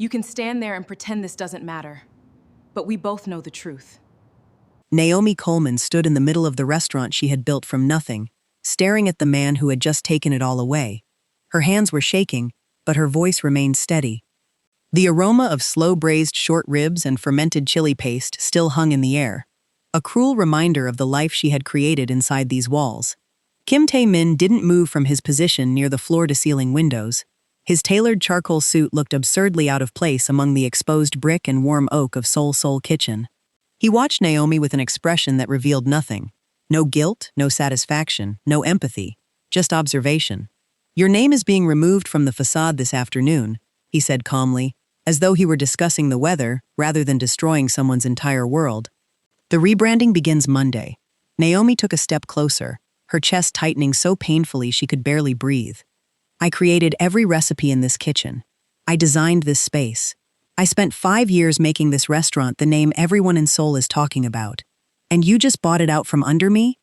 You can stand there and pretend this doesn't matter, but we both know the truth. Naomi Coleman stood in the middle of the restaurant she had built from nothing, staring at the man who had just taken it all away. Her hands were shaking, but her voice remained steady. The aroma of slow-braised short ribs and fermented chili paste still hung in the air, a cruel reminder of the life she had created inside these walls. Kim Tae-min didn't move from his position near the floor-to-ceiling windows. His tailored charcoal suit looked absurdly out of place among the exposed brick and warm oak of Seoul kitchen. He watched Naomi with an expression that revealed nothing. No guilt, no satisfaction, no empathy, just observation. "Your name is being removed from the facade this afternoon," he said calmly, as though he were discussing the weather rather than destroying someone's entire world. "The rebranding begins Monday." Naomi took a step closer, her chest tightening so painfully she could barely breathe. "I created every recipe in this kitchen. I designed this space. I spent 5 years making this restaurant the name everyone in Seoul is talking about. And you just bought it out from under me?"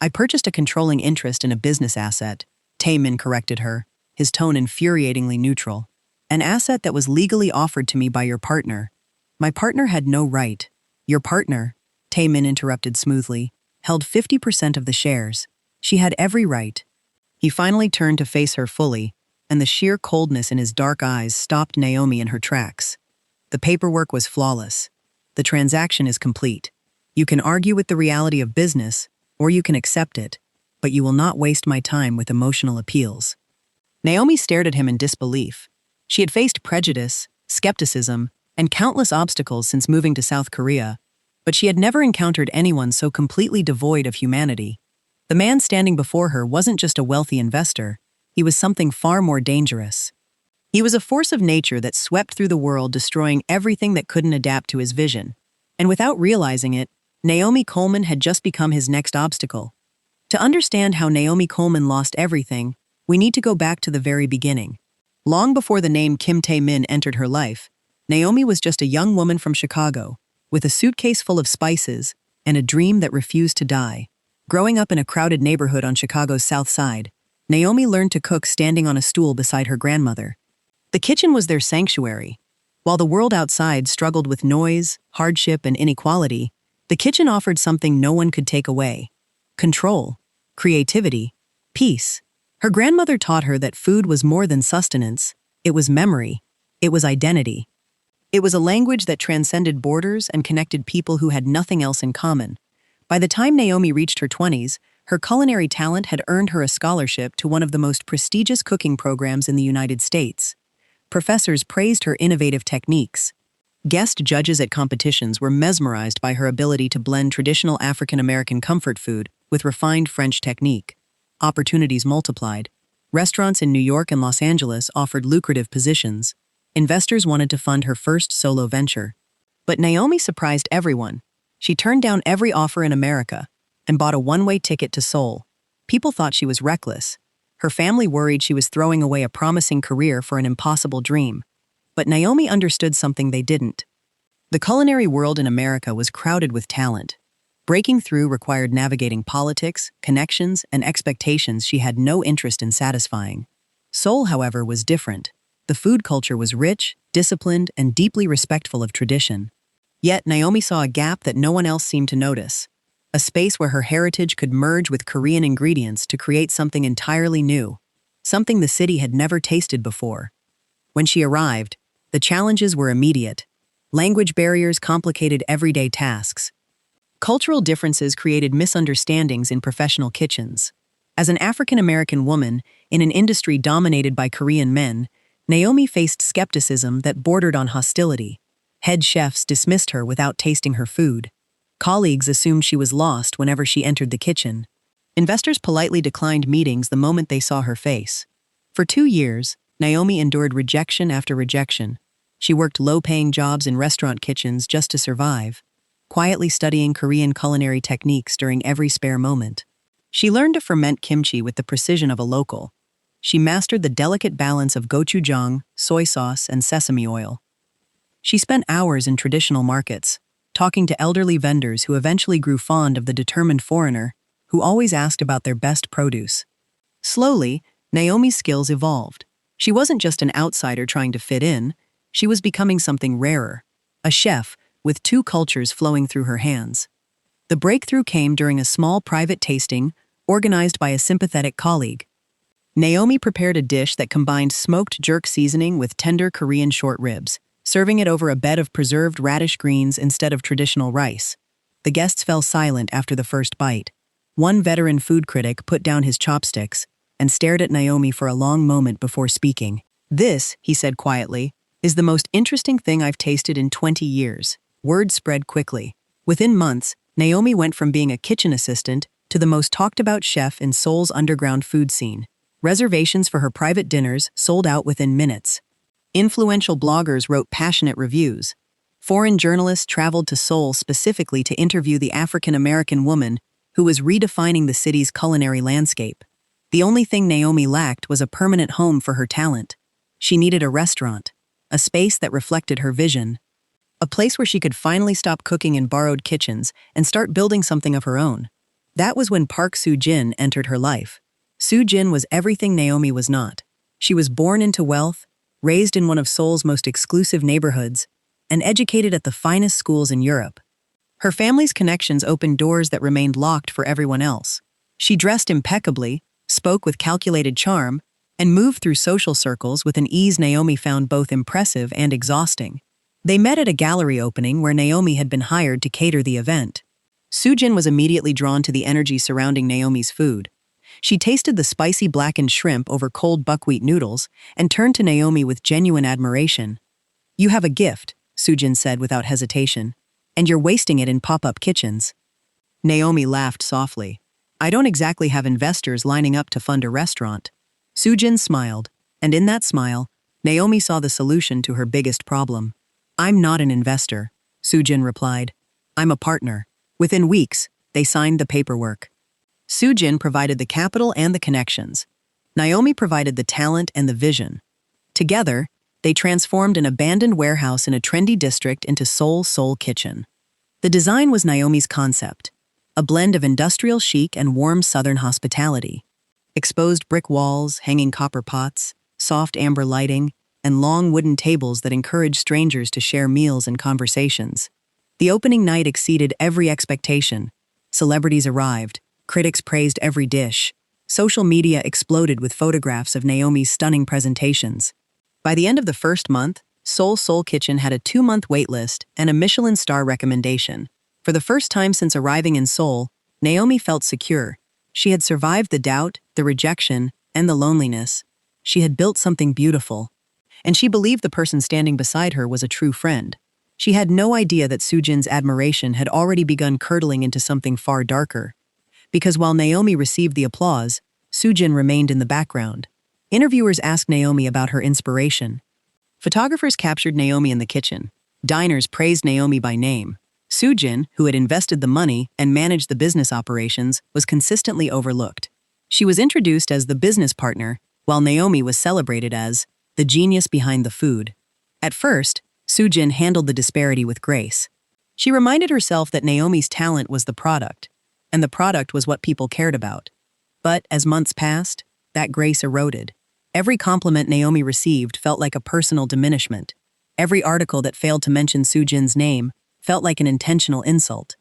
"I purchased a controlling interest in a business asset," Taemin corrected her, his tone infuriatingly neutral. "An asset that was legally offered to me by your partner. My partner had no right." "Your partner," Taemin interrupted smoothly, "held 50% of the shares. She had every right." He finally turned to face her fully, and the sheer coldness in his dark eyes stopped Naomi in her tracks. "The paperwork was flawless. The transaction is complete. You can argue with the reality of business, or you can accept it, but you will not waste my time with emotional appeals." Naomi stared at him in disbelief. She had faced prejudice, skepticism, and countless obstacles since moving to South Korea, but she had never encountered anyone so completely devoid of humanity. The man standing before her wasn't just a wealthy investor, he was something far more dangerous. He was a force of nature that swept through the world, destroying everything that couldn't adapt to his vision. And without realizing it, Naomi Coleman had just become his next obstacle. To understand how Naomi Coleman lost everything, we need to go back to the very beginning. Long before the name Kim Tae-min entered her life, Naomi was just a young woman from Chicago, with a suitcase full of spices and a dream that refused to die. Growing up in a crowded neighborhood on Chicago's South Side, Naomi learned to cook standing on a stool beside her grandmother. The kitchen was their sanctuary. While the world outside struggled with noise, hardship, and inequality, the kitchen offered something no one could take away: control, creativity, peace. Her grandmother taught her that food was more than sustenance, it was memory, it was identity. It was a language that transcended borders and connected people who had nothing else in common. By the time Naomi reached her 20s, her culinary talent had earned her a scholarship to one of the most prestigious cooking programs in the United States. Professors praised her innovative techniques. Guest judges at competitions were mesmerized by her ability to blend traditional African-American comfort food with refined French technique. Opportunities multiplied. Restaurants in New York and Los Angeles offered lucrative positions. Investors wanted to fund her first solo venture. But Naomi surprised everyone. She turned down every offer in America and bought a one-way ticket to Seoul. People thought she was reckless. Her family worried she was throwing away a promising career for an impossible dream. But Naomi understood something they didn't. The culinary world in America was crowded with talent. Breaking through required navigating politics, connections, and expectations she had no interest in satisfying. Seoul, however, was different. The food culture was rich, disciplined, and deeply respectful of tradition. Yet Naomi saw a gap that no one else seemed to notice. A space where her heritage could merge with Korean ingredients to create something entirely new. Something the city had never tasted before. When she arrived, the challenges were immediate. Language barriers complicated everyday tasks. Cultural differences created misunderstandings in professional kitchens. As an African-American woman in an industry dominated by Korean men, Naomi faced skepticism that bordered on hostility. Head chefs dismissed her without tasting her food. Colleagues assumed she was lost whenever she entered the kitchen. Investors politely declined meetings the moment they saw her face. For 2 years, Naomi endured rejection after rejection. She worked low-paying jobs in restaurant kitchens just to survive, quietly studying Korean culinary techniques during every spare moment. She learned to ferment kimchi with the precision of a local. She mastered the delicate balance of gochujang, soy sauce, and sesame oil. She spent hours in traditional markets, talking to elderly vendors who eventually grew fond of the determined foreigner who always asked about their best produce. Slowly, Naomi's skills evolved. She wasn't just an outsider trying to fit in, She was becoming something rarer, a chef with two cultures flowing through her hands. The breakthrough came during a small private tasting organized by a sympathetic colleague. Naomi prepared a dish that combined smoked jerk seasoning with tender Korean short ribs, serving it over a bed of preserved radish greens instead of traditional rice. The guests fell silent after the first bite. One veteran food critic put down his chopsticks and stared at Naomi for a long moment before speaking. "This," he said quietly, "is the most interesting thing I've tasted in 20 years. Word spread quickly. Within months, Naomi went from being a kitchen assistant to the most talked-about chef in Seoul's underground food scene. Reservations for her private dinners sold out within minutes. Influential bloggers wrote passionate reviews. Foreign journalists traveled to Seoul specifically to interview the African-American woman who was redefining the city's culinary landscape. The only thing Naomi lacked was a permanent home for her talent. She needed a restaurant, a space that reflected her vision, a place where she could finally stop cooking in borrowed kitchens and start building something of her own. That was when Park Soo-jin entered her life. Soo-jin was everything Naomi was not. She was born into wealth, raised in one of Seoul's most exclusive neighborhoods, and educated at the finest schools in Europe. Her family's connections opened doors that remained locked for everyone else. She dressed impeccably, spoke with calculated charm, and moved through social circles with an ease Naomi found both impressive and exhausting. They met at a gallery opening where Naomi had been hired to cater the event. Soo-jin was immediately drawn to the energy surrounding Naomi's food. She tasted the spicy blackened shrimp over cold buckwheat noodles and turned to Naomi with genuine admiration. "You have a gift," Soo-jin said without hesitation, "and you're wasting it in pop-up kitchens." Naomi laughed softly. "I don't exactly have investors lining up to fund a restaurant." Soo-jin smiled, and in that smile, Naomi saw the solution to her biggest problem. "I'm not an investor," Soo-jin replied. "I'm a partner." Within weeks, they signed the paperwork. Soo-jin provided the capital and the connections. Naomi provided the talent and the vision. Together, they transformed an abandoned warehouse in a trendy district into Seoul Kitchen. The design was Naomi's concept, a blend of industrial chic and warm southern hospitality. Exposed brick walls, hanging copper pots, soft amber lighting, and long wooden tables that encouraged strangers to share meals and conversations. The opening night exceeded every expectation. Celebrities arrived, critics praised every dish. Social media exploded with photographs of Naomi's stunning presentations. By the end of the first month, Seoul Kitchen had a 2-month waitlist and a Michelin star recommendation. For the first time since arriving in Seoul, Naomi felt secure. She had survived the doubt, the rejection, and the loneliness. She had built something beautiful. And she believed the person standing beside her was a true friend. She had no idea that Soo-jin's admiration had already begun curdling into something far darker. Because while Naomi received the applause, Soo-jin remained in the background. Interviewers asked Naomi about her inspiration. Photographers captured Naomi in the kitchen. Diners praised Naomi by name. Soo-jin, who had invested the money and managed the business operations, was consistently overlooked. She was introduced as the business partner, while Naomi was celebrated as the genius behind the food. At first, Soo-jin handled the disparity with grace. She reminded herself that Naomi's talent was the product, and the product was what people cared about. But as months passed, that grace eroded. Every compliment Naomi received felt like a personal diminishment. Every article that failed to mention Soo-jin's name felt like an intentional insult.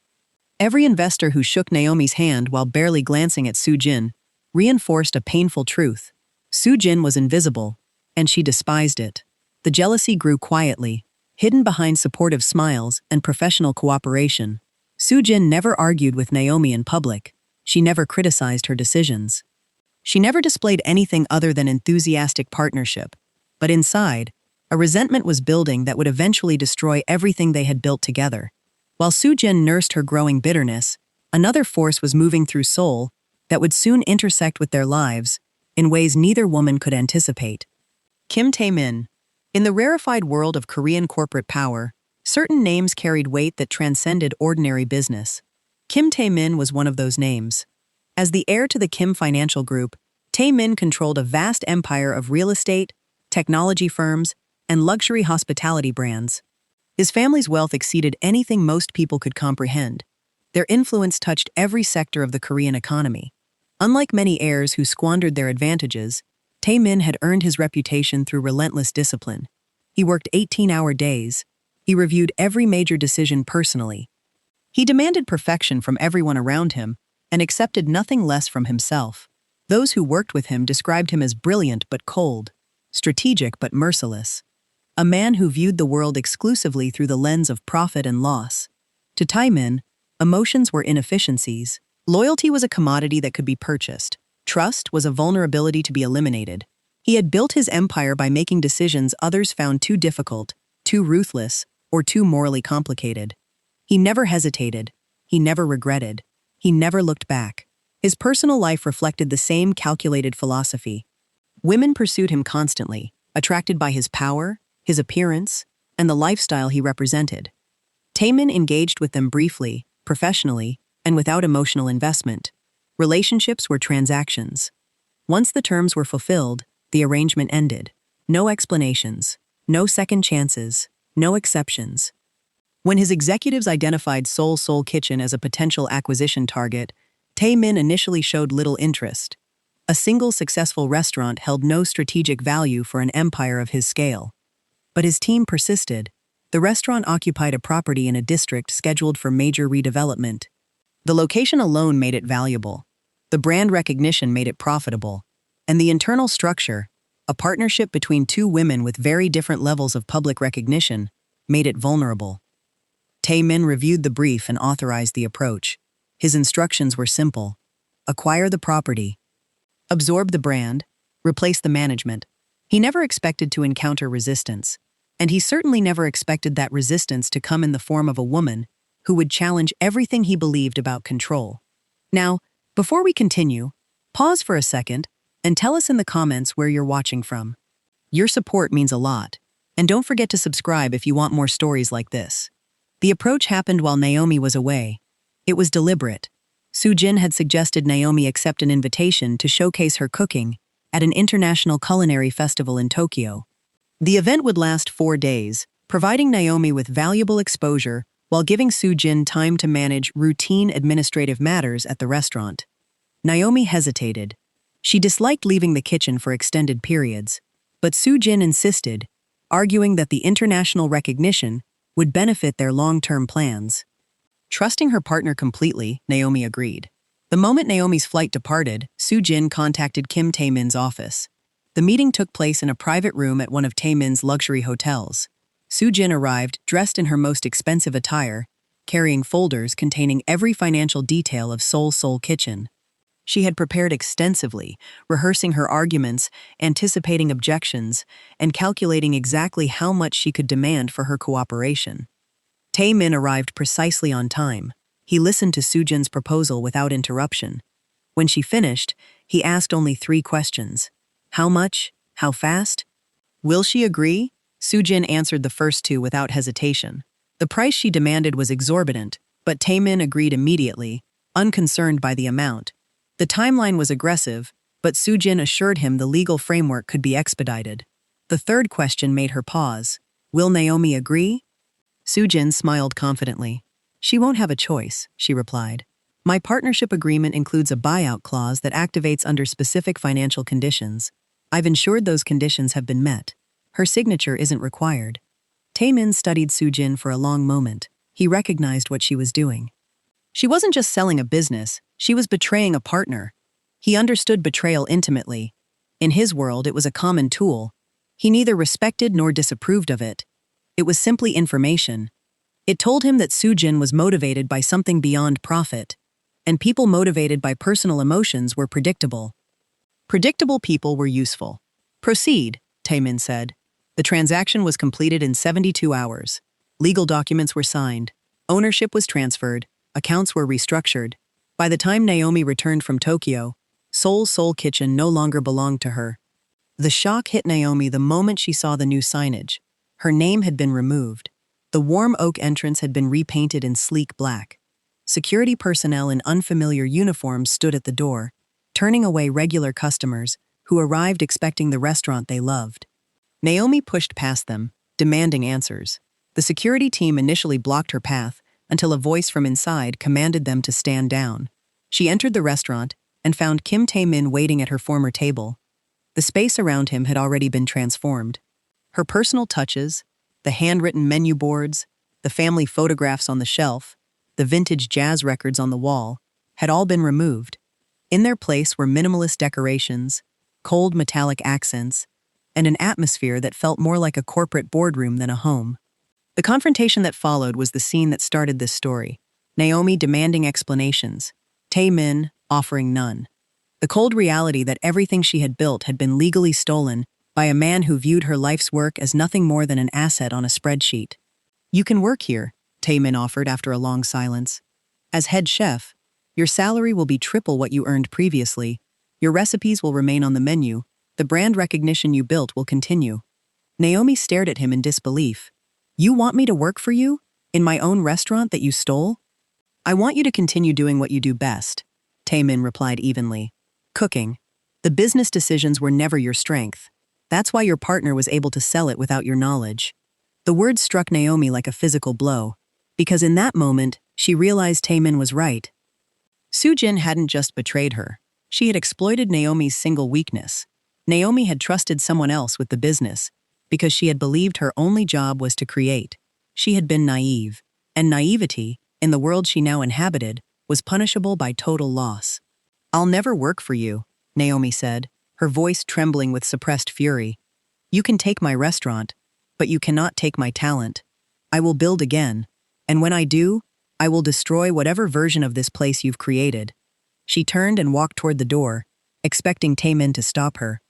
Every investor who shook Naomi's hand while barely glancing at Soo-jin reinforced a painful truth. Soo-jin was invisible, and she despised it. The jealousy grew quietly, hidden behind supportive smiles and professional cooperation. Soo-jin never argued with Naomi in public. She never criticized her decisions. She never displayed anything other than enthusiastic partnership. But inside, a resentment was building that would eventually destroy everything they had built together. While Soo-jin nursed her growing bitterness, another force was moving through Seoul that would soon intersect with their lives in ways neither woman could anticipate. Kim Tae-min. In the rarefied world of Korean corporate power, certain names carried weight that transcended ordinary business. Kim Tae-min was one of those names. As the heir to the Kim Financial Group, Tae-min controlled a vast empire of real estate, technology firms, and luxury hospitality brands. His family's wealth exceeded anything most people could comprehend. Their influence touched every sector of the Korean economy. Unlike many heirs who squandered their advantages, Tae-min had earned his reputation through relentless discipline. He worked 18-hour days. He reviewed every major decision personally. He demanded perfection from everyone around him and accepted nothing less from himself. Those who worked with him described him as brilliant but cold, strategic but merciless. A man who viewed the world exclusively through the lens of profit and loss. To Tae-min, emotions were inefficiencies. Loyalty was a commodity that could be purchased. Trust was a vulnerability to be eliminated. He had built his empire by making decisions others found too difficult, too ruthless, or too morally complicated. He never hesitated. He never regretted. He never looked back. His personal life reflected the same calculated philosophy. Women pursued him constantly, attracted by his power, his appearance, and the lifestyle he represented. Tae-min engaged with them briefly, professionally, and without emotional investment. Relationships were transactions. Once the terms were fulfilled, the arrangement ended. No explanations, no second chances, no exceptions. When his executives identified Seoul Kitchen as a potential acquisition target, Tae-min initially showed little interest. A single successful restaurant held no strategic value for an empire of his scale. But his team persisted. The restaurant occupied a property in a district scheduled for major redevelopment. The location alone made it valuable. The brand recognition made it profitable. And the internal structure, a partnership between two women with very different levels of public recognition, made it vulnerable. Tae-min reviewed the brief and authorized the approach. His instructions were simple. Acquire the property. Absorb the brand. Replace the management. He never expected to encounter resistance. And he certainly never expected that resistance to come in the form of a woman who would challenge everything he believed about control. Now, before we continue, pause for a second and tell us in the comments where you're watching from. Your support means a lot. And don't forget to subscribe if you want more stories like this. The approach happened while Naomi was away. It was deliberate. Soo-jin had suggested Naomi accept an invitation to showcase her cooking at an international culinary festival in Tokyo. The event would last 4 days, providing Naomi with valuable exposure while giving Soo-jin time to manage routine administrative matters at the restaurant. Naomi hesitated. She disliked leaving the kitchen for extended periods, but Soo-jin insisted, arguing that the international recognition would benefit their long-term plans. Trusting her partner completely, Naomi agreed. The moment Naomi's flight departed, Soo-jin contacted Kim Tae-min's office. The meeting took place in a private room at one of Tae-min's luxury hotels. Soo-jin arrived dressed in her most expensive attire, carrying folders containing every financial detail of Seoul Kitchen. She had prepared extensively, rehearsing her arguments, anticipating objections, and calculating exactly how much she could demand for her cooperation. Tae-min arrived precisely on time. He listened to Soo-jin's proposal without interruption. When she finished, he asked only 3 questions. How much? How fast? Will she agree? Soo-jin answered the first 2 without hesitation. The price she demanded was exorbitant, but Tae-min agreed immediately, unconcerned by the amount. The timeline was aggressive, but Soo-jin assured him the legal framework could be expedited. The third question made her pause. Will Naomi agree? Soo-jin smiled confidently. She won't have a choice, she replied. My partnership agreement includes a buyout clause that activates under specific financial conditions. I've ensured those conditions have been met. Her signature isn't required. Tae-min studied Soo-jin for a long moment. He recognized what she was doing. She wasn't just selling a business, she was betraying a partner. He understood betrayal intimately. In his world, it was a common tool. He neither respected nor disapproved of it. It was simply information. It told him that Soo-jin was motivated by something beyond profit. And people motivated by personal emotions were predictable. Predictable people were useful. Proceed, Tae-min said. The transaction was completed in 72 hours. Legal documents were signed. Ownership was transferred. Accounts were restructured. By the time Naomi returned from Tokyo, Seoul Kitchen no longer belonged to her. The shock hit Naomi the moment she saw the new signage. Her name had been removed. The warm oak entrance had been repainted in sleek black. Security personnel in unfamiliar uniforms stood at the door, turning away regular customers who arrived expecting the restaurant they loved. Naomi pushed past them, demanding answers. The security team initially blocked her path until a voice from inside commanded them to stand down. She entered the restaurant and found Kim Tae-min waiting at her former table. The space around him had already been transformed. Her personal touches, the handwritten menu boards, the family photographs on the shelf, the vintage jazz records on the wall, had all been removed. In their place were minimalist decorations, cold metallic accents, and an atmosphere that felt more like a corporate boardroom than a home. The confrontation that followed was the scene that started this story. Naomi demanding explanations, Tae-min offering none. The cold reality that everything she had built had been legally stolen by a man who viewed her life's work as nothing more than an asset on a spreadsheet. You can work here, Tae-min offered after a long silence. As head chef, your salary will be triple what you earned previously. Your recipes will remain on the menu. The brand recognition you built will continue. Naomi stared at him in disbelief. You want me to work for you? In my own restaurant that you stole? I want you to continue doing what you do best, Tae-min replied evenly. Cooking. The business decisions were never your strength. That's why your partner was able to sell it without your knowledge. The words struck Naomi like a physical blow, because in that moment, she realized Tae-min was right. Soo-jin hadn't just betrayed her. She had exploited Naomi's single weakness. Naomi had trusted someone else with the business, because she had believed her only job was to create. She had been naive, and naivety, in the world she now inhabited, was punishable by total loss. I'll never work for you, Naomi said, her voice trembling with suppressed fury. You can take my restaurant, but you cannot take my talent. I will build again, and when I do, I will destroy whatever version of this place you've created. She turned and walked toward the door, expecting Tae-min to stop her.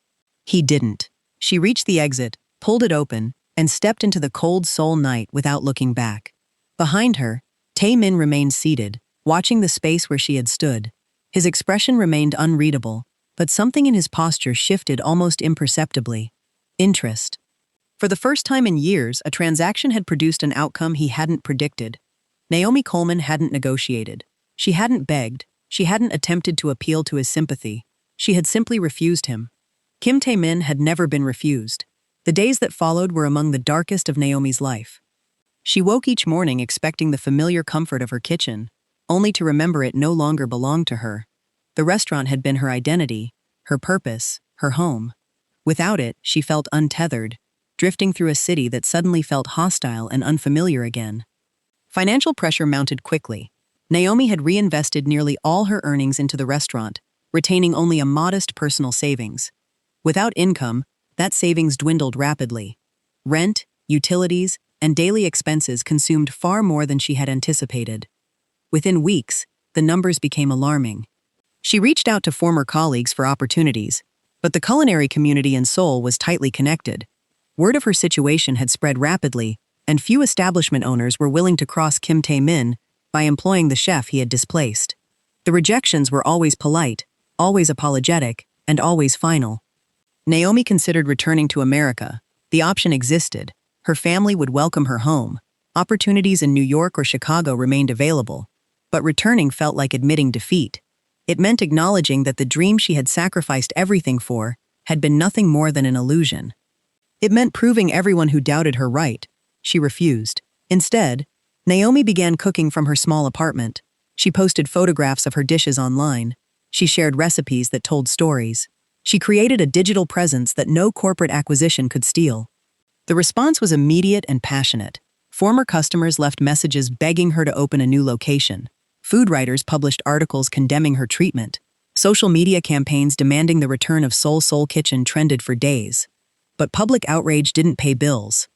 He didn't. She reached the exit, pulled it open, and stepped into the cold Seoul night without looking back. Behind her, Tae-min remained seated, watching the space where she had stood. His expression remained unreadable, but something in his posture shifted almost imperceptibly. Interest. For the first time in years, a transaction had produced an outcome he hadn't predicted. Naomi Coleman hadn't negotiated. She hadn't begged. She hadn't attempted to appeal to his sympathy. She had simply refused him. Kim Tae-min had never been refused. The days that followed were among the darkest of Naomi's life. She woke each morning expecting the familiar comfort of her kitchen, only to remember it no longer belonged to her. The restaurant had been her identity, her purpose, her home. Without it, she felt untethered, drifting through a city that suddenly felt hostile and unfamiliar again. Financial pressure mounted quickly. Naomi had reinvested nearly all her earnings into the restaurant, retaining only a modest personal savings. Without income, that savings dwindled rapidly. Rent, utilities, and daily expenses consumed far more than she had anticipated. Within weeks, the numbers became alarming. She reached out to former colleagues for opportunities, but the culinary community in Seoul was tightly connected. Word of her situation had spread rapidly, and few establishment owners were willing to cross Kim Tae-min by employing the chef he had displaced. The rejections were always polite, always apologetic, and always final. Naomi considered returning to America. The option existed. Her family would welcome her home. Opportunities in New York or Chicago remained available. But returning felt like admitting defeat. It meant acknowledging that the dream she had sacrificed everything for had been nothing more than an illusion. It meant proving everyone who doubted her right. She refused. Instead, Naomi began cooking from her small apartment. She posted photographs of her dishes online. She shared recipes that told stories. She created a digital presence that no corporate acquisition could steal. The response was immediate and passionate. Former customers left messages begging her to open a new location. Food writers published articles condemning her treatment. Social media campaigns demanding the return of Seoul Kitchen trended for days. But public outrage didn't pay bills.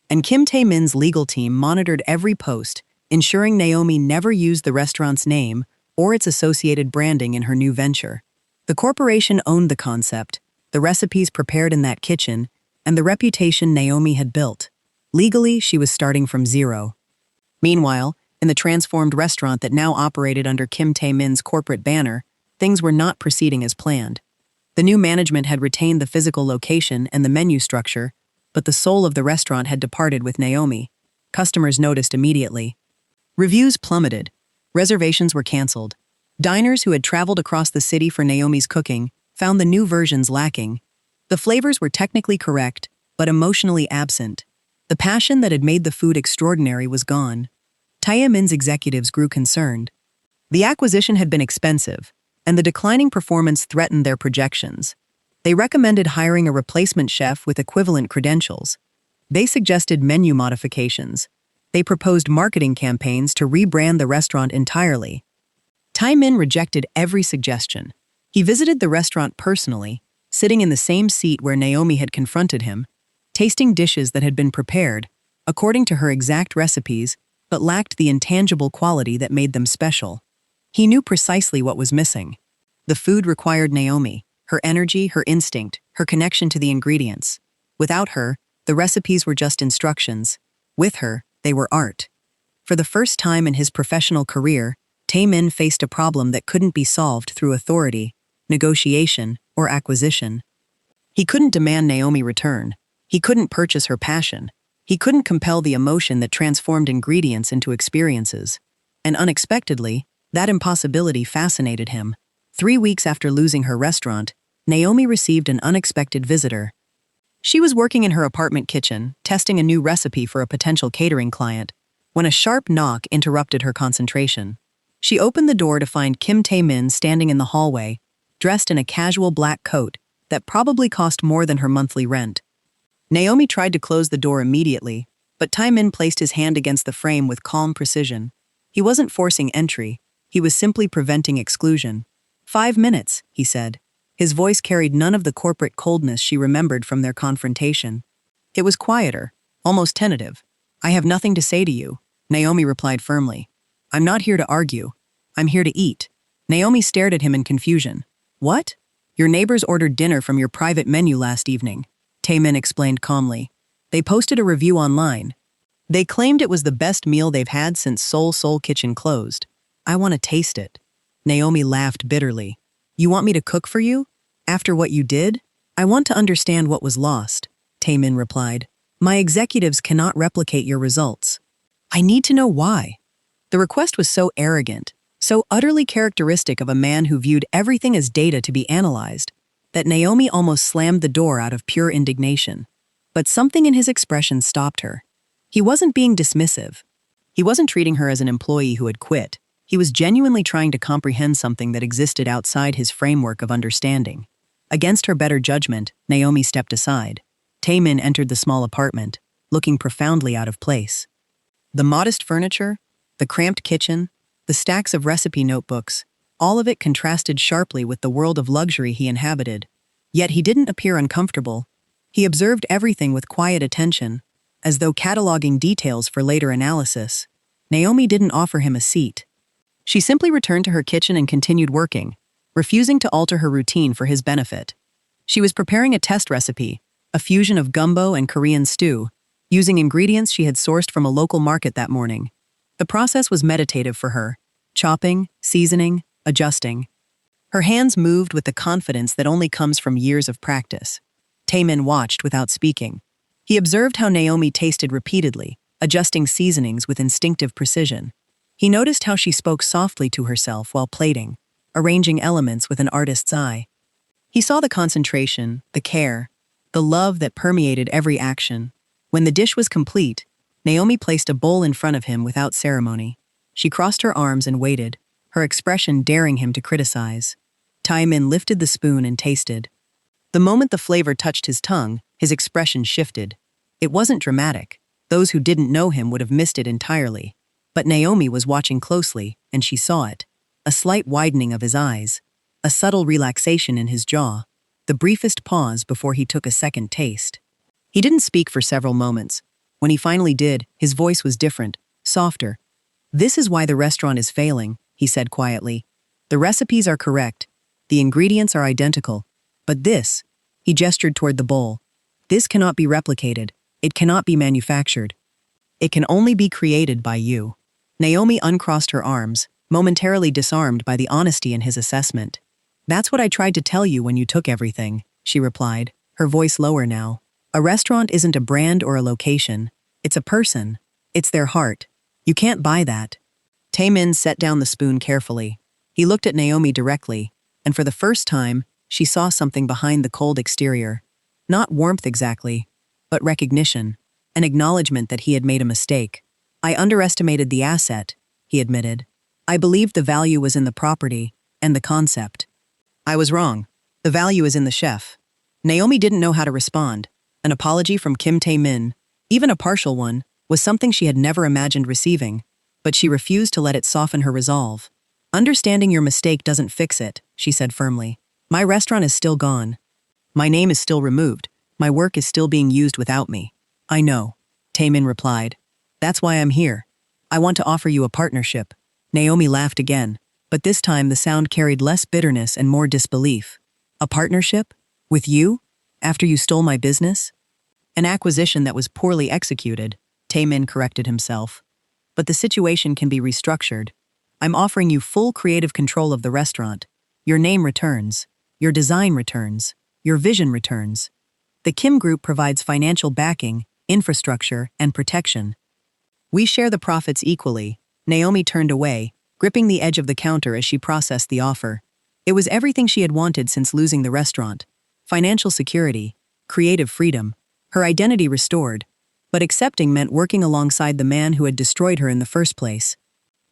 And Kim Tae-min's legal team monitored every post, ensuring Naomi never used the restaurant's name or its associated branding in her new venture. The corporation owned the concept, the recipes prepared in that kitchen, and the reputation Naomi had built. Legally, she was starting from zero. Meanwhile, in the transformed restaurant that now operated under Kim Tae-min's corporate banner, things were not proceeding as planned. The new management had retained the physical location and the menu structure, but the soul of the restaurant had departed with Naomi. Customers noticed immediately. Reviews plummeted. Reservations were canceled. Diners who had traveled across the city for Naomi's cooking found the new versions lacking. The flavors were technically correct, but emotionally absent. The passion that had made the food extraordinary was gone. Tae-min's executives grew concerned. The acquisition had been expensive, and the declining performance threatened their projections. They recommended hiring a replacement chef with equivalent credentials. They suggested menu modifications. They proposed marketing campaigns to rebrand the restaurant entirely. Tae-min rejected every suggestion. He visited the restaurant personally, sitting in the same seat where Naomi had confronted him, tasting dishes that had been prepared, according to her exact recipes, but lacked the intangible quality that made them special. He knew precisely what was missing. The food required Naomi, her energy, her instinct, her connection to the ingredients. Without her, the recipes were just instructions. With her, they were art. For the first time in his professional career, Tae-min faced a problem that couldn't be solved through authority, negotiation, or acquisition. He couldn't demand Naomi return. He couldn't purchase her passion. He couldn't compel the emotion that transformed ingredients into experiences. And unexpectedly, that impossibility fascinated him. 3 weeks after losing her restaurant, Naomi received an unexpected visitor. She was working in her apartment kitchen, testing a new recipe for a potential catering client, when a sharp knock interrupted her concentration. She opened the door to find Kim Tae-min standing in the hallway, dressed in a casual black coat that probably cost more than her monthly rent. Naomi tried to close the door immediately, but Tae-min placed his hand against the frame with calm precision. He wasn't forcing entry, he was simply preventing exclusion. 5 minutes, he said. His voice carried none of the corporate coldness she remembered from their confrontation. It was quieter, almost tentative. I have nothing to say to you, Naomi replied firmly. I'm not here to argue. I'm here to eat. Naomi stared at him in confusion. What? Your neighbors ordered dinner from your private menu last evening, Tae-min explained calmly. They posted a review online. They claimed it was the best meal they've had since Seoul Kitchen closed. I want to taste it. Naomi laughed bitterly. You want me to cook for you? After what you did? I want to understand what was lost, Tae-min replied. My executives cannot replicate your results. I need to know why. The request was so arrogant, so utterly characteristic of a man who viewed everything as data to be analyzed, that Naomi almost slammed the door out of pure indignation. But something in his expression stopped her. He wasn't being dismissive. He wasn't treating her as an employee who had quit. He was genuinely trying to comprehend something that existed outside his framework of understanding. Against her better judgment, Naomi stepped aside. Tae-min entered the small apartment, looking profoundly out of place. The modest furniture, the cramped kitchen, the stacks of recipe notebooks, all of it contrasted sharply with the world of luxury he inhabited. Yet he didn't appear uncomfortable. He observed everything with quiet attention, as though cataloging details for later analysis. Naomi didn't offer him a seat. She simply returned to her kitchen and continued working, refusing to alter her routine for his benefit. She was preparing a test recipe, a fusion of gumbo and Korean stew, using ingredients she had sourced from a local market that morning. The process was meditative for her, chopping, seasoning, adjusting. Her hands moved with the confidence that only comes from years of practice. Tae-min watched without speaking. He observed how Naomi tasted repeatedly, adjusting seasonings with instinctive precision. He noticed how she spoke softly to herself while plating, arranging elements with an artist's eye. He saw the concentration, the care, the love that permeated every action. When the dish was complete, Naomi placed a bowl in front of him without ceremony. She crossed her arms and waited, her expression daring him to criticize. Tae-min lifted the spoon and tasted. The moment the flavor touched his tongue, his expression shifted. It wasn't dramatic. Those who didn't know him would have missed it entirely. But Naomi was watching closely, and she saw it. A slight widening of his eyes, a subtle relaxation in his jaw, the briefest pause before he took a second taste. He didn't speak for several moments. When he finally did, his voice was different, softer. This is why the restaurant is failing, he said quietly. The recipes are correct. The ingredients are identical. But this, he gestured toward the bowl, this cannot be replicated. It cannot be manufactured. It can only be created by you. Naomi uncrossed her arms, momentarily disarmed by the honesty in his assessment. That's what I tried to tell you when you took everything, she replied, her voice lower now. A restaurant isn't a brand or a location. It's a person. It's their heart. You can't buy that. Tae-min set down the spoon carefully. He looked at Naomi directly, and for the first time, she saw something behind the cold exterior. Not warmth exactly, but recognition, an acknowledgement that he had made a mistake. I underestimated the asset, he admitted. I believed the value was in the property and the concept. I was wrong. The value is in the chef. Naomi didn't know how to respond. An apology from Kim Tae-min, Even a partial one was something she had never imagined receiving, but she refused to let it soften her resolve. Understanding your mistake doesn't fix it, she said firmly. My restaurant is still gone. My name is still removed. My work is still being used without me. I know, Taemin replied. That's why I'm here. I want to offer you a partnership. Naomi laughed again, but this time the sound carried less bitterness and more disbelief. A partnership? With you? After you stole my business? An acquisition that was poorly executed, Taemin corrected himself. But the situation can be restructured. I'm offering you full creative control of the restaurant. Your name returns. Your design returns. Your vision returns. The Kim Group provides financial backing, infrastructure, and protection. We share the profits equally. Naomi turned away, gripping the edge of the counter as she processed the offer. It was everything she had wanted since losing the restaurant. Financial security, creative freedom, her identity restored. But accepting meant working alongside the man who had destroyed her in the first place.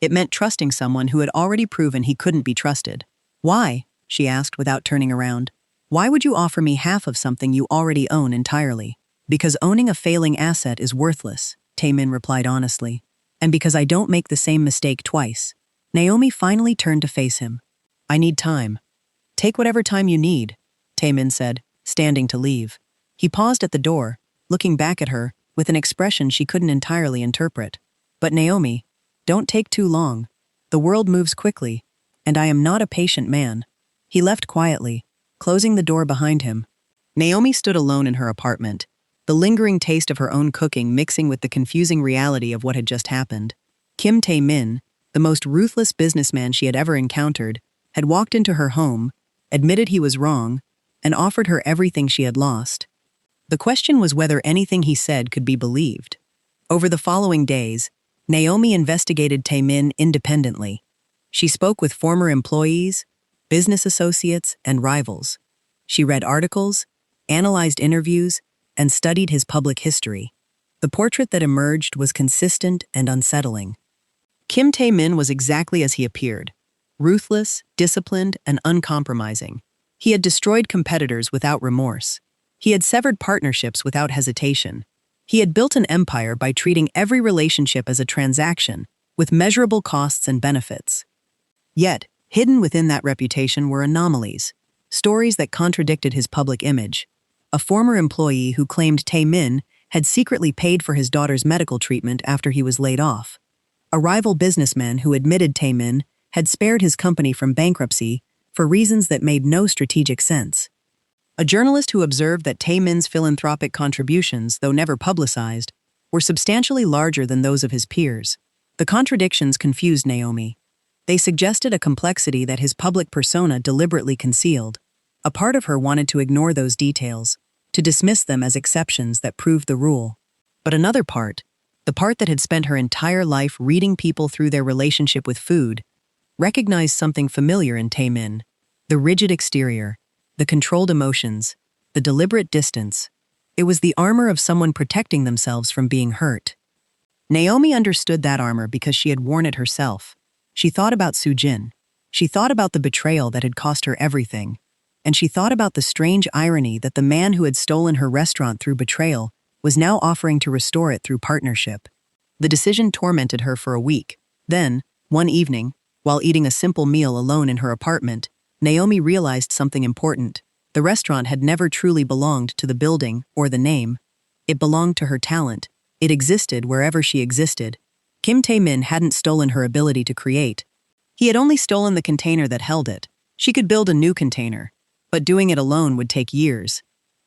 It meant trusting someone who had already proven he couldn't be trusted. Why? She asked without turning around. Why would you offer me half of something you already own entirely? Because owning a failing asset is worthless, Taemin replied honestly. And because I don't make the same mistake twice. Naomi finally turned to face him. I need time. Take whatever time you need, Taemin said, standing to leave. He paused at the door, looking back at her, with an expression she couldn't entirely interpret. But Naomi, don't take too long. The world moves quickly, and I am not a patient man. He left quietly, closing the door behind him. Naomi stood alone in her apartment, the lingering taste of her own cooking mixing with the confusing reality of what had just happened. Kim Tae-min, the most ruthless businessman she had ever encountered, had walked into her home, admitted he was wrong, and offered her everything she had lost. The question was whether anything he said could be believed. Over the following days, Naomi investigated Tae-min independently. She spoke with former employees, business associates, and rivals. She read articles, analyzed interviews, and studied his public history. The portrait that emerged was consistent and unsettling. Kim Tae-min was exactly as he appeared, ruthless, disciplined, and uncompromising. He had destroyed competitors without remorse. He had severed partnerships without hesitation. He had built an empire by treating every relationship as a transaction, with measurable costs and benefits. Yet, hidden within that reputation were anomalies, stories that contradicted his public image. A former employee who claimed Tae-min had secretly paid for his daughter's medical treatment after he was laid off. A rival businessman who admitted Tae-min had spared his company from bankruptcy for reasons that made no strategic sense. A journalist who observed that Tae-min's philanthropic contributions, though never publicized, were substantially larger than those of his peers. The contradictions confused Naomi. They suggested a complexity that his public persona deliberately concealed. A part of her wanted to ignore those details, to dismiss them as exceptions that proved the rule. But another part, the part that had spent her entire life reading people through their relationship with food, recognized something familiar in Tae-min. The rigid exterior, the controlled emotions, the deliberate distance. It was the armor of someone protecting themselves from being hurt. Naomi understood that armor because she had worn it herself. She thought about Soo-jin. She thought about the betrayal that had cost her everything. And she thought about the strange irony that the man who had stolen her restaurant through betrayal was now offering to restore it through partnership. The decision tormented her for a week. Then, one evening, while eating a simple meal alone in her apartment, Naomi realized something important. The restaurant had never truly belonged to the building or the name. It belonged to her talent. It existed wherever she existed. Kim Tae-min hadn't stolen her ability to create. He had only stolen the container that held it. She could build a new container, but doing it alone would take years.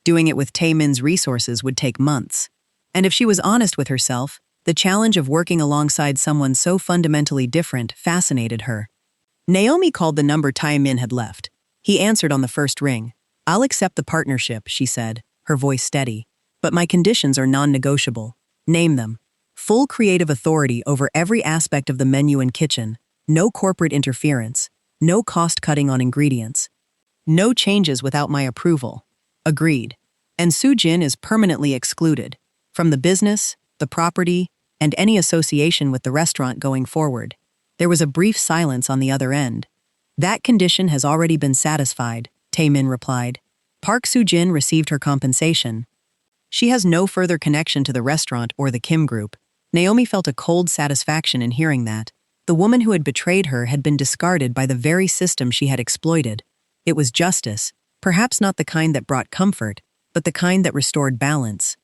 Doing it with Tae-min's resources would take months. And if she was honest with herself, the challenge of working alongside someone so fundamentally different fascinated her. Naomi called the number Tae-min had left. He answered on the first ring. I'll accept the partnership, she said, her voice steady. But my conditions are non-negotiable. Name them. Full creative authority over every aspect of the menu and kitchen. No corporate interference. No cost-cutting on ingredients. No changes without my approval. Agreed. And Soo-jin is permanently excluded from the business, the property, and any association with the restaurant going forward. There was a brief silence on the other end. That condition has already been satisfied, Tae-min replied. Park Soo-jin received her compensation. She has no further connection to the restaurant or the Kim group. Naomi felt a cold satisfaction in hearing that. The woman who had betrayed her had been discarded by the very system she had exploited. It was justice, perhaps not the kind that brought comfort, but the kind that restored balance.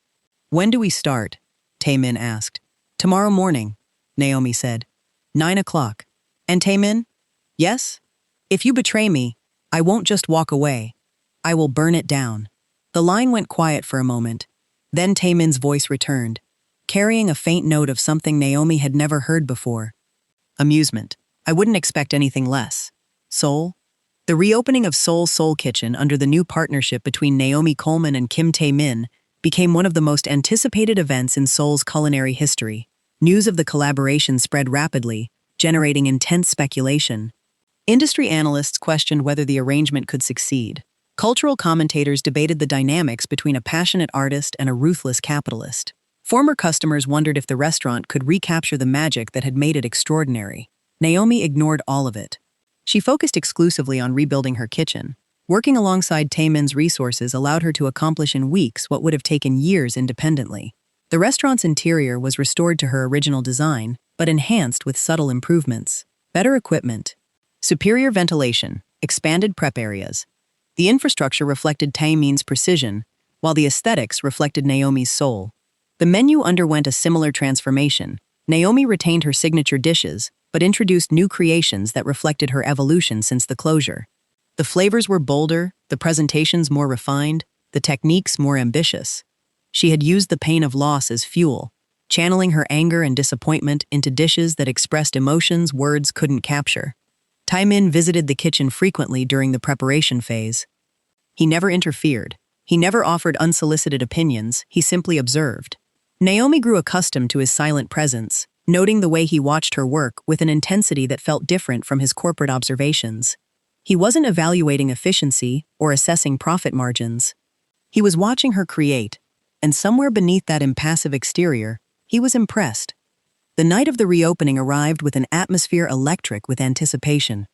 "When do we start?" Taemin asked. "Tomorrow morning," Naomi said. 9 o'clock. "And Taemin?" "Yes? If you betray me, I won't just walk away. I will burn it down." The line went quiet for a moment. Then Taemin's voice returned, carrying a faint note of something Naomi had never heard before. "Amusement. I wouldn't expect anything less. Seoul?" The reopening of Seoul Kitchen under the new partnership between Naomi Coleman and Kim Taemin became one of the most anticipated events in Seoul's culinary history. News of the collaboration spread rapidly, generating intense speculation. Industry analysts questioned whether the arrangement could succeed. Cultural commentators debated the dynamics between a passionate artist and a ruthless capitalist. Former customers wondered if the restaurant could recapture the magic that had made it extraordinary. Naomi ignored all of it. She focused exclusively on rebuilding her kitchen. Working alongside Taemin's resources allowed her to accomplish in weeks what would have taken years independently. The restaurant's interior was restored to her original design, but enhanced with subtle improvements. Better equipment, superior ventilation, expanded prep areas. The infrastructure reflected Taemin's precision, while the aesthetics reflected Naomi's soul. The menu underwent a similar transformation. Naomi retained her signature dishes, but introduced new creations that reflected her evolution since the closure. The flavors were bolder, the presentations more refined, the techniques more ambitious. She had used the pain of loss as fuel, channeling her anger and disappointment into dishes that expressed emotions words couldn't capture. Taemin visited the kitchen frequently during the preparation phase. He never interfered. He never offered unsolicited opinions, he simply observed. Naomi grew accustomed to his silent presence, noting the way he watched her work with an intensity that felt different from his corporate observations. He wasn't evaluating efficiency or assessing profit margins. He was watching her create, and somewhere beneath that impassive exterior, he was impressed. The night of the reopening arrived with an atmosphere electric with anticipation.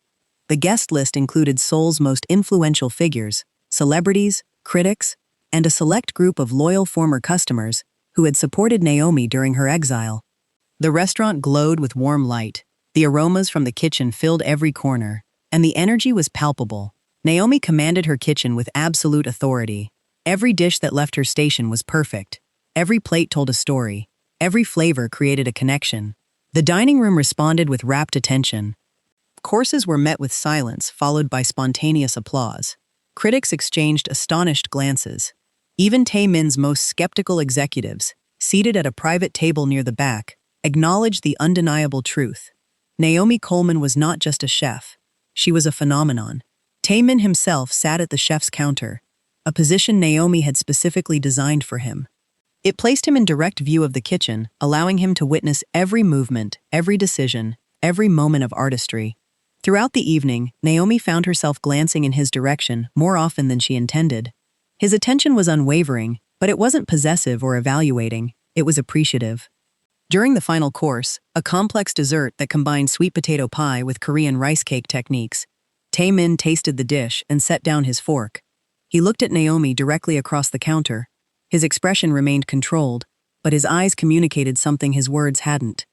The guest list included Seoul's most influential figures, celebrities, critics, and a select group of loyal former customers who had supported Naomi during her exile. The restaurant glowed with warm light. The aromas from the kitchen filled every corner, and the energy was palpable. Naomi commanded her kitchen with absolute authority. Every dish that left her station was perfect. Every plate told a story. Every flavor created a connection. The dining room responded with rapt attention. Courses were met with silence, followed by spontaneous applause. Critics exchanged astonished glances. Even Taemin's most skeptical executives, seated at a private table near the back, acknowledged the undeniable truth. Naomi Coleman was not just a chef. She was a phenomenon. Taemin himself sat at the chef's counter, a position Naomi had specifically designed for him. It placed him in direct view of the kitchen, allowing him to witness every movement, every decision, every moment of artistry. Throughout the evening, Naomi found herself glancing in his direction more often than she intended. His attention was unwavering, but it wasn't possessive or evaluating, it was appreciative. During the final course, a complex dessert that combined sweet potato pie with Korean rice cake techniques, Taemin tasted the dish and set down his fork. He looked at Naomi directly across the counter. His expression remained controlled, but his eyes communicated something his words hadn't.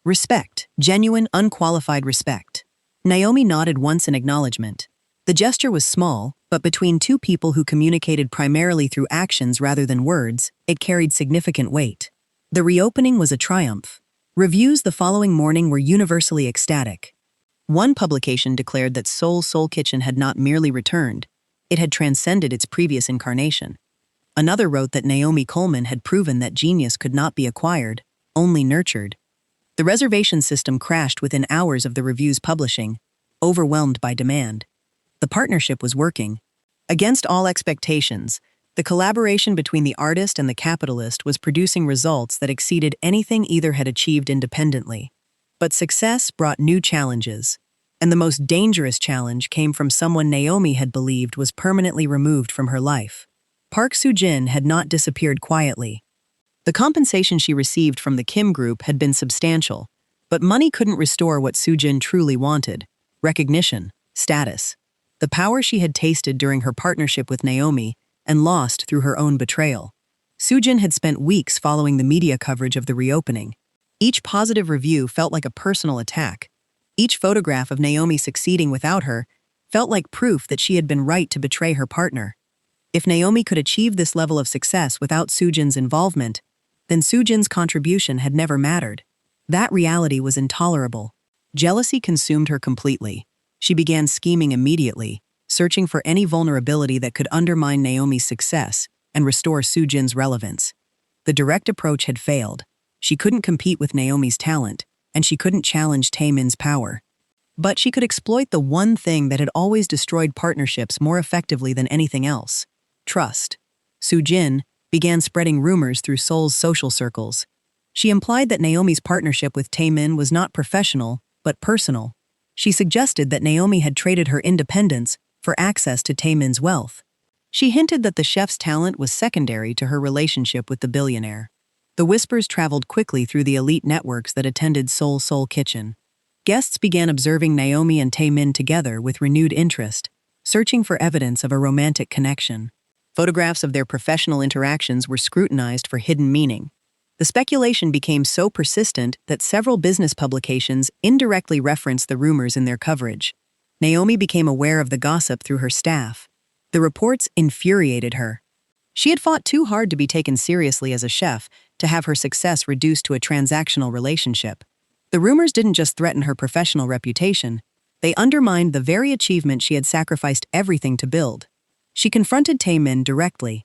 Respect, genuine, unqualified respect. Naomi nodded once in acknowledgement. The gesture was small, but between two people who communicated primarily through actions rather than words, it carried significant weight. The reopening was a triumph. Reviews the following morning were universally ecstatic. One publication declared that Seoul Kitchen had not merely returned, it had transcended its previous incarnation. Another wrote that Naomi Coleman had proven that genius could not be acquired, only nurtured. The reservation system crashed within hours of the review's publishing, overwhelmed by demand. The partnership was working. Against all expectations, the collaboration between the artist and the capitalist was producing results that exceeded anything either had achieved independently. But success brought new challenges, and the most dangerous challenge came from someone Naomi had believed was permanently removed from her life. Park Soo-jin had not disappeared quietly. The compensation she received from the Kim group had been substantial, but money couldn't restore what Soo-jin truly wanted: recognition, status, the power she had tasted during her partnership with Naomi and lost through her own betrayal. Soojin had spent weeks following the media coverage of the reopening. Each positive review felt like a personal attack. Each photograph of Naomi succeeding without her felt like proof that she had been right to betray her partner. If Naomi could achieve this level of success without Soojin's involvement, then Soojin's contribution had never mattered. That reality was intolerable. Jealousy consumed her completely. She began scheming immediately, searching for any vulnerability that could undermine Naomi's success and restore Soojin's relevance. The direct approach had failed. She couldn't compete with Naomi's talent, and she couldn't challenge Taemin's power. But she could exploit the one thing that had always destroyed partnerships more effectively than anything else: trust. Soojin began spreading rumors through Seoul's social circles. She implied that Naomi's partnership with Taemin was not professional, but personal. She suggested that Naomi had traded her independence for access to Taemin's wealth. She hinted that the chef's talent was secondary to her relationship with the billionaire. The whispers traveled quickly through the elite networks that attended Seoul Kitchen. Guests began observing Naomi and Taemin together with renewed interest, searching for evidence of a romantic connection. Photographs of their professional interactions were scrutinized for hidden meaning. The speculation became so persistent that several business publications indirectly referenced the rumors in their coverage. Naomi became aware of the gossip through her staff. The reports infuriated her. She had fought too hard to be taken seriously as a chef to have her success reduced to a transactional relationship. The rumors didn't just threaten her professional reputation, they undermined the very achievement she had sacrificed everything to build. She confronted Taemin directly.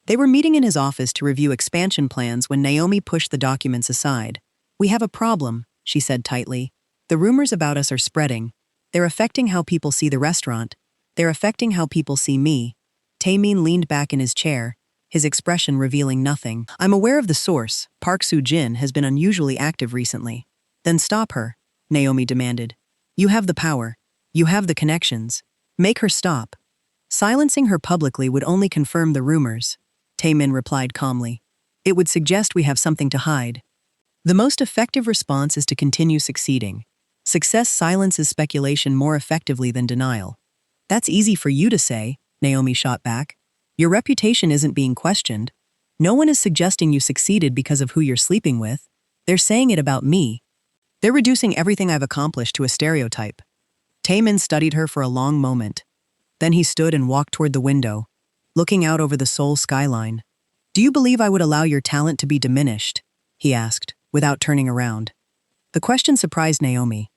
They were meeting in his office to review expansion plans when Naomi pushed the documents aside. "We have a problem," she said tightly. "The rumors about us are spreading. They're affecting how people see the restaurant. They're affecting how people see me." Taemin leaned back in his chair, his expression revealing nothing. "I'm aware of the source. Park Soo-jin has been unusually active recently." "Then stop her," Naomi demanded. "You have the power. You have the connections. Make her stop." "Silencing her publicly would only confirm the rumors," Taemin replied calmly. "It would suggest we have something to hide." The most effective response is to continue succeeding. Success silences speculation more effectively than denial. "That's easy for you to say," Naomi shot back. "Your reputation isn't being questioned. No one is suggesting you succeeded because of who you're sleeping with. They're saying it about me. They're reducing everything I've accomplished to a stereotype." Taemin studied her for a long moment. Then he stood and walked toward the window, looking out over the Seoul skyline. "Do you believe I would allow your talent to be diminished?" he asked, without turning around. The question surprised Naomi.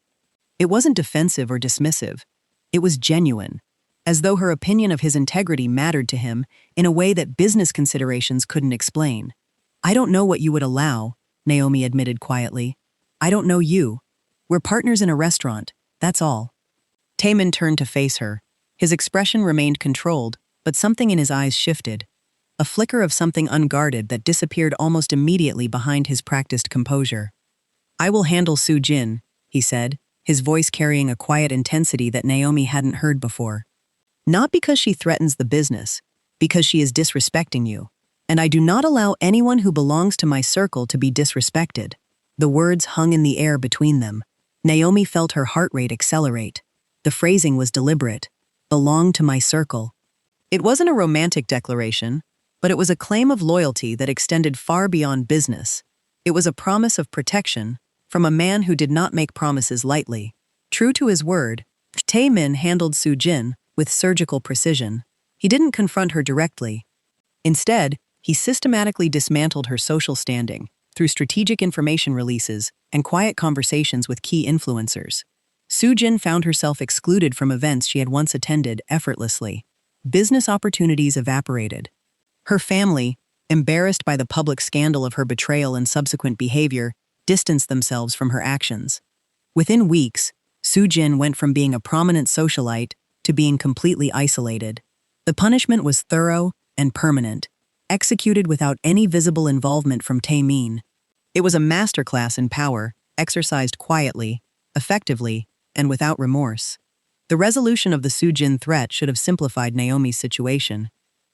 It wasn't defensive or dismissive. It was genuine, as though her opinion of his integrity mattered to him in a way that business considerations couldn't explain. "I don't know what you would allow," Naomi admitted quietly. "I don't know you. We're partners in a restaurant, that's all." Taemin turned to face her. His expression remained controlled, but something in his eyes shifted. A flicker of something unguarded that disappeared almost immediately behind his practiced composure. "I will handle Soo-jin," he said, his voice carrying a quiet intensity that Naomi hadn't heard before. "Not because she threatens the business, because she is disrespecting you. And I do not allow anyone who belongs to my circle to be disrespected." The words hung in the air between them. Naomi felt her heart rate accelerate. The phrasing was deliberate. "Belong to my circle." It wasn't a romantic declaration, but it was a claim of loyalty that extended far beyond business. It was a promise of protection from a man who did not make promises lightly. True to his word, Taemin handled Soo-jin with surgical precision. He didn't confront her directly. Instead, he systematically dismantled her social standing through strategic information releases and quiet conversations with key influencers. Soo-jin found herself excluded from events she had once attended effortlessly. Business opportunities evaporated. Her family, embarrassed by the public scandal of her betrayal and subsequent behavior, distanced themselves from her actions. Within weeks, Soo-jin went from being a prominent socialite to being completely isolated. The punishment was thorough and permanent, executed without any visible involvement from Taemin. It was a masterclass in power, exercised quietly, effectively, and without remorse. The resolution of the Soo-jin threat should have simplified Naomi's situation.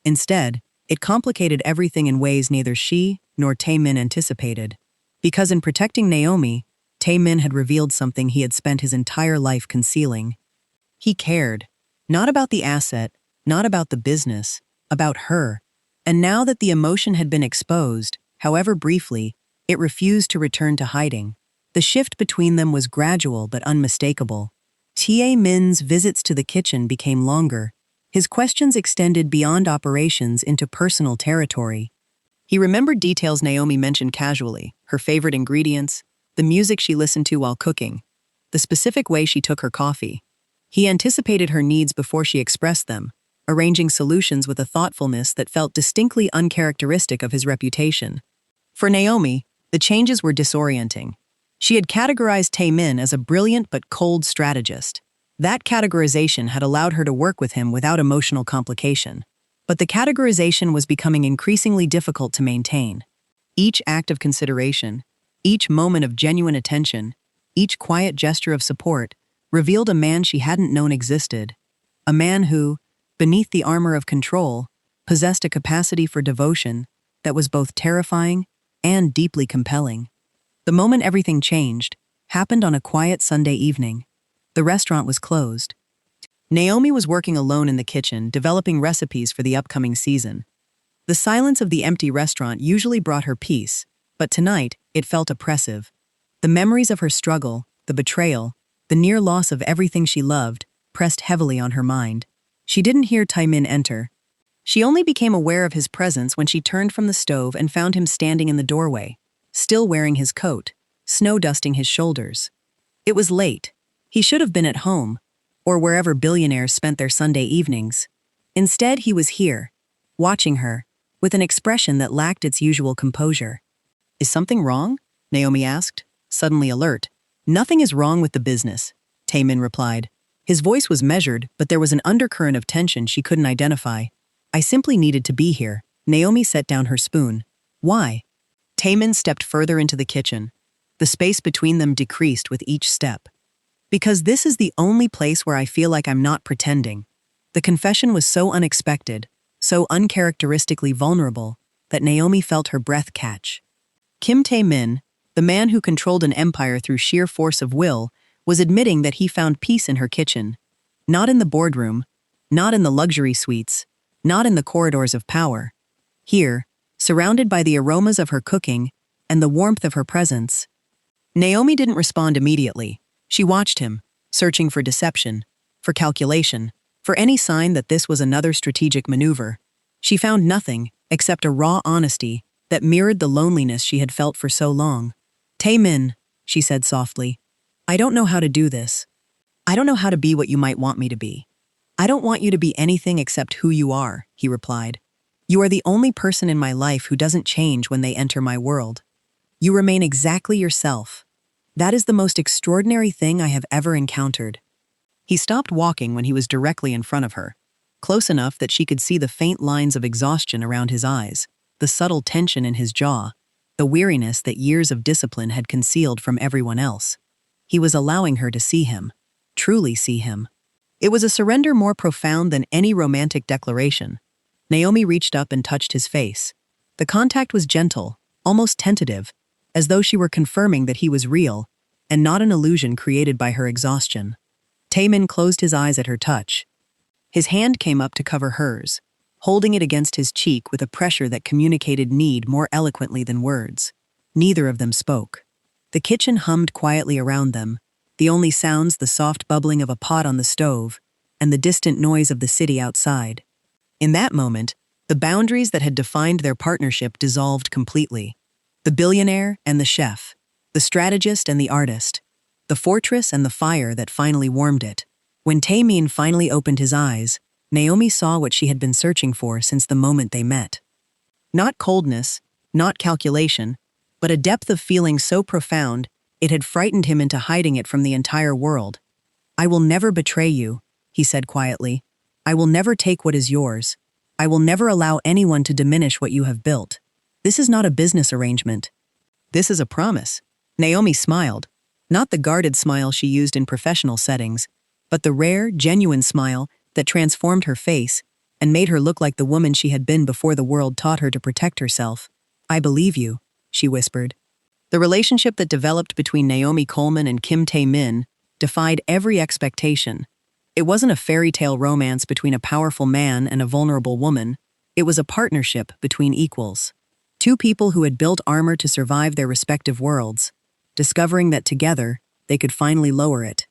Instead, it complicated everything in ways neither she nor Taemin anticipated. Because in protecting Naomi, Taemin had revealed something he had spent his entire life concealing. He cared, not about the asset, not about the business, about her. And now that the emotion had been exposed, however briefly, it refused to return to hiding. The shift between them was gradual but unmistakable. Tae-min's visits to the kitchen became longer. His questions extended beyond operations into personal territory. He remembered details Naomi mentioned casually, her favorite ingredients, the music she listened to while cooking, the specific way she took her coffee. He anticipated her needs before she expressed them, arranging solutions with a thoughtfulness that felt distinctly uncharacteristic of his reputation. For Naomi, the changes were disorienting. She had categorized Tae-min as a brilliant but cold strategist. That categorization had allowed her to work with him without emotional complication. But the categorization was becoming increasingly difficult to maintain. Each act of consideration, each moment of genuine attention, each quiet gesture of support revealed a man she hadn't known existed. A man who, beneath the armor of control, possessed a capacity for devotion that was both terrifying and deeply compelling. The moment everything changed happened on a quiet Sunday evening. The restaurant was closed. Naomi was working alone in the kitchen, developing recipes for the upcoming season. The silence of the empty restaurant usually brought her peace, but tonight it felt oppressive. The memories of her struggle, the betrayal, the near loss of everything she loved, pressed heavily on her mind. She didn't hear Tae-min enter. She only became aware of his presence when she turned from the stove and found him standing in the doorway, still wearing his coat, snow dusting his shoulders. It was late. He should have been at home, or wherever billionaires spent their Sunday evenings. Instead, he was here, watching her, with an expression that lacked its usual composure. "Is something wrong?" Naomi asked, suddenly alert. "Nothing is wrong with the business," Tae-min replied. His voice was measured, but there was an undercurrent of tension she couldn't identify. "I simply needed to be here." Naomi set down her spoon. "Why?" Tae-min stepped further into the kitchen. The space between them decreased with each step. "Because this is the only place where I feel like I'm not pretending." The confession was so unexpected, so uncharacteristically vulnerable, that Naomi felt her breath catch. Kim Tae-min, the man who controlled an empire through sheer force of will, was admitting that he found peace in her kitchen. Not in the boardroom, not in the luxury suites, not in the corridors of power. Here, surrounded by the aromas of her cooking and the warmth of her presence. Naomi didn't respond immediately. She watched him, searching for deception, for calculation, for any sign that this was another strategic maneuver. She found nothing except a raw honesty that mirrored the loneliness she had felt for so long. "Tae-min," she said softly, "I don't know how to do this. I don't know how to be what you might want me to be." "I don't want you to be anything except who you are," he replied. "You are the only person in my life who doesn't change when they enter my world. You remain exactly yourself. That is the most extraordinary thing I have ever encountered." He stopped walking when he was directly in front of her, close enough that she could see the faint lines of exhaustion around his eyes, the subtle tension in his jaw, the weariness that years of discipline had concealed from everyone else. He was allowing her to see him, truly see him. It was a surrender more profound than any romantic declaration. Naomi reached up and touched his face. The contact was gentle, almost tentative, as though she were confirming that he was real, and not an illusion created by her exhaustion. Tae-min closed his eyes at her touch. His hand came up to cover hers, holding it against his cheek with a pressure that communicated need more eloquently than words. Neither of them spoke. The kitchen hummed quietly around them, the only sounds the soft bubbling of a pot on the stove and the distant noise of the city outside. In that moment, the boundaries that had defined their partnership dissolved completely. The billionaire and the chef, the strategist and the artist, the fortress and the fire that finally warmed it. When Tae-min finally opened his eyes, Naomi saw what she had been searching for since the moment they met. Not coldness, not calculation, but a depth of feeling so profound it had frightened him into hiding it from the entire world. "I will never betray you," he said quietly. "I will never take what is yours. I will never allow anyone to diminish what you have built. This is not a business arrangement. This is a promise." Naomi smiled, not the guarded smile she used in professional settings, but the rare, genuine smile that transformed her face and made her look like the woman she had been before the world taught her to protect herself. "I believe you," she whispered. The relationship that developed between Naomi Coleman and Kim Tae-min defied every expectation. It wasn't a fairy tale romance between a powerful man and a vulnerable woman. It was a partnership between equals. Two people who had built armor to survive their respective worlds, discovering that together, they could finally lower it.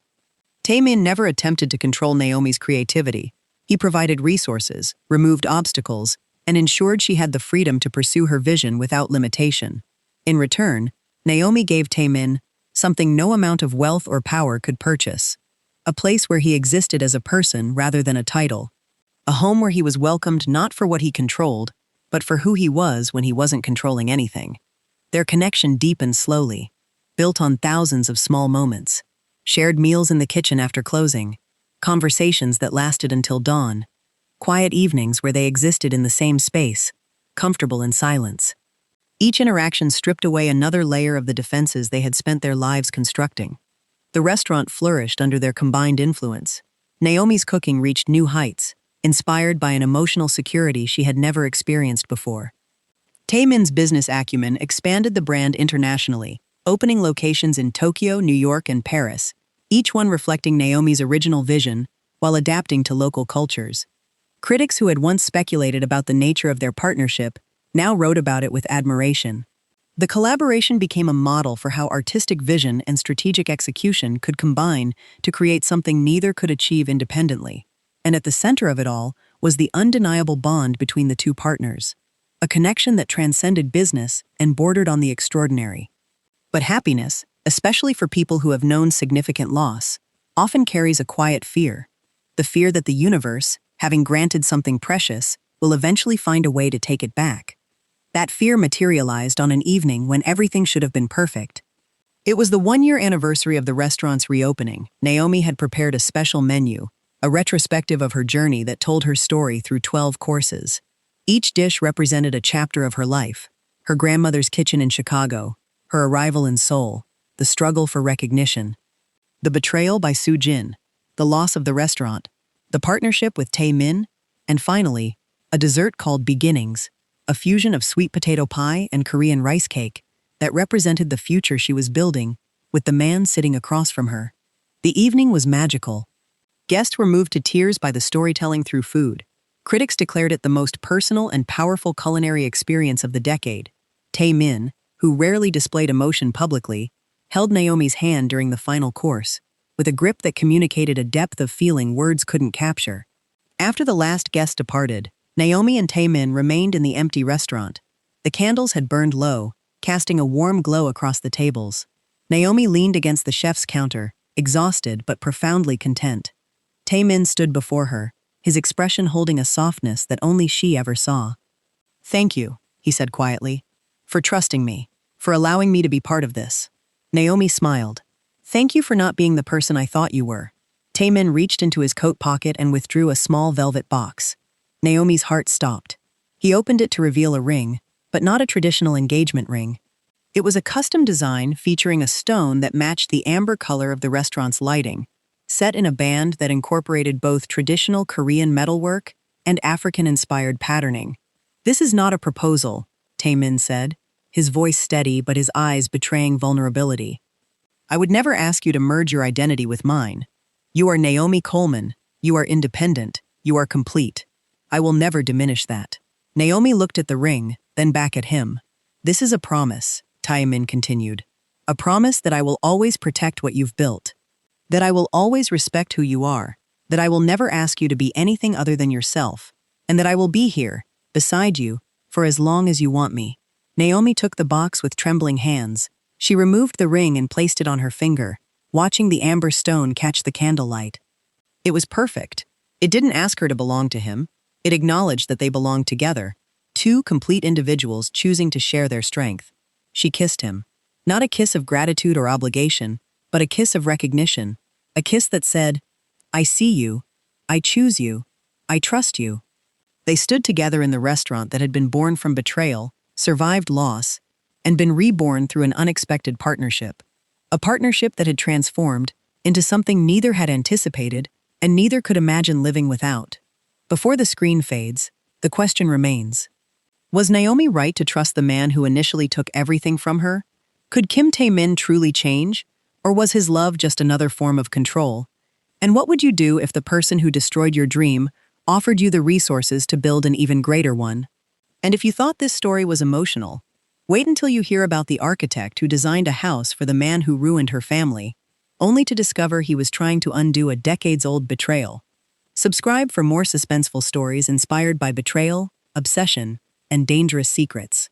Taemin never attempted to control Naomi's creativity. He provided resources, removed obstacles, and ensured she had the freedom to pursue her vision without limitation. In return, Naomi gave Taemin something no amount of wealth or power could purchase. A place where he existed as a person rather than a title. A home where he was welcomed not for what he controlled, but for who he was when he wasn't controlling anything. Their connection deepened slowly, built on thousands of small moments. Shared meals in the kitchen after closing, conversations that lasted until dawn, quiet evenings where they existed in the same space, comfortable in silence. Each interaction stripped away another layer of the defenses they had spent their lives constructing. The restaurant flourished under their combined influence. Naomi's cooking reached new heights, inspired by an emotional security she had never experienced before. Taemin's business acumen expanded the brand internationally, opening locations in Tokyo, New York, and Paris, each one reflecting Naomi's original vision while adapting to local cultures. Critics who had once speculated about the nature of their partnership now wrote about it with admiration. The collaboration became a model for how artistic vision and strategic execution could combine to create something neither could achieve independently. And at the center of it all was the undeniable bond between the two partners, a connection that transcended business and bordered on the extraordinary. But happiness, especially for people who have known significant loss, often carries a quiet fear. The fear that the universe, having granted something precious, will eventually find a way to take it back. That fear materialized on an evening when everything should have been perfect. It was the one-year anniversary of the restaurant's reopening. Naomi had prepared a special menu, a retrospective of her journey that told her story through 12 courses. Each dish represented a chapter of her life: her grandmother's kitchen in Chicago, her arrival in Seoul, the struggle for recognition, the betrayal by Soo-jin, the loss of the restaurant, the partnership with Taemin, and finally, a dessert called Beginnings, a fusion of sweet potato pie and Korean rice cake that represented the future she was building with the man sitting across from her. The evening was magical. Guests were moved to tears by the storytelling through food. Critics declared it the most personal and powerful culinary experience of the decade. Taemin, who rarely displayed emotion publicly, held Naomi's hand during the final course, with a grip that communicated a depth of feeling words couldn't capture. After the last guest departed, Naomi and Taemin remained in the empty restaurant. The candles had burned low, casting a warm glow across the tables. Naomi leaned against the chef's counter, exhausted but profoundly content. Taemin stood before her, his expression holding a softness that only she ever saw. "Thank you," he said quietly, "for trusting me, for allowing me to be part of this." Naomi smiled. "Thank you for not being the person I thought you were." Taemin reached into his coat pocket and withdrew a small velvet box. Naomi's heart stopped. He opened it to reveal a ring, but not a traditional engagement ring. It was a custom design featuring a stone that matched the amber color of the restaurant's lighting, set in a band that incorporated both traditional Korean metalwork and African-inspired patterning. "This is not a proposal," Taemin said, his voice steady but his eyes betraying vulnerability. "I would never ask you to merge your identity with mine. You are Naomi Coleman, you are independent, you are complete. I will never diminish that." Naomi looked at the ring, then back at him. "This is a promise," Taemin continued. "A promise that I will always protect what you've built. That I will always respect who you are. That I will never ask you to be anything other than yourself. And that I will be here, beside you, for as long as you want me." Naomi took the box with trembling hands. She removed the ring and placed it on her finger, watching the amber stone catch the candlelight. It was perfect. It didn't ask her to belong to him. It acknowledged that they belonged together, two complete individuals choosing to share their strength. She kissed him. Not a kiss of gratitude or obligation, but a kiss of recognition. A kiss that said, "I see you, I choose you, I trust you." They stood together in the restaurant that had been born from betrayal, survived loss, and been reborn through an unexpected partnership. A partnership that had transformed into something neither had anticipated and neither could imagine living without. Before the screen fades, the question remains. Was Naomi right to trust the man who initially took everything from her? Could Kim Tae-min truly change? Or was his love just another form of control? And what would you do if the person who destroyed your dream offered you the resources to build an even greater one. And if you thought this story was emotional, wait until you hear about the architect who designed a house for the man who ruined her family, only to discover he was trying to undo a decades-old betrayal. Subscribe for more suspenseful stories inspired by betrayal, obsession, and dangerous secrets.